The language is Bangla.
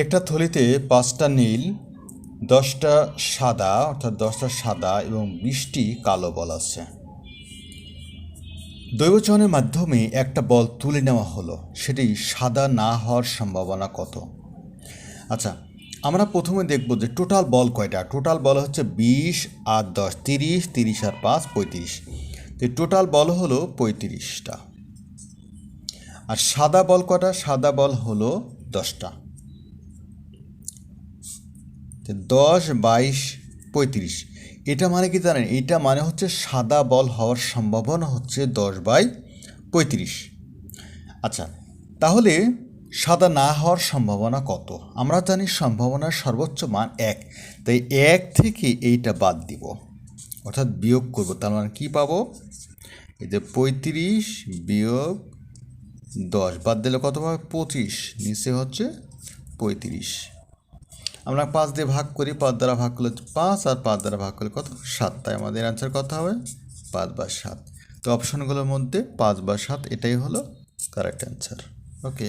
একটা থলিতে 5টা নীল, 10টা সাদা অর্থাৎ 10টা সাদা এবং 20টি কালো বল আছে। দৈবচয়নের মাধ্যমে একটা বল তুলে নেওয়া হলো, সেটি সাদা না হওয়ার সম্ভাবনা কত? আচ্ছা, আমরা প্রথমে দেখব যে টোটাল বল কয়টা। টোটাল বল হচ্ছে 20 আর 10, 30, 30 আর 5, 35। তো টোটাল বল হলো 35টা। আর সাদা বল কটা? সাদা বল হলো 10টা। 10, 22, 35। এটা মানে কি জানেন? এটা মানে হচ্ছে সাদা বল হওয়ার সম্ভাবনা হচ্ছে 10/35। আচ্ছা, তাহলে সাদা না হওয়ার সম্ভাবনা কত? আমরা জানি সম্ভাবনার সর্বোচ্চ মান 1। তাই 1 থেকে এইটা বাদ দিব, অর্থাৎ বিয়োগ করব। তার মানে কী পাবো? এই যে 35 বিয়োগ 10 বাদ দিলে কত পাবে? 25। নিচে হচ্ছে 35। আমরা 5 দিয়ে ভাগ করি, 5 দ্বারা ভাগ করলে 5 আর 5 দ্বারা ভাগ করলে কত? 7। তাই আমাদের অ্যান্সার কত হবে? 5/7। তো অপশনগুলোর মধ্যে 5/7 এটাই হলো কারেক্ট অ্যান্সার। ওকে।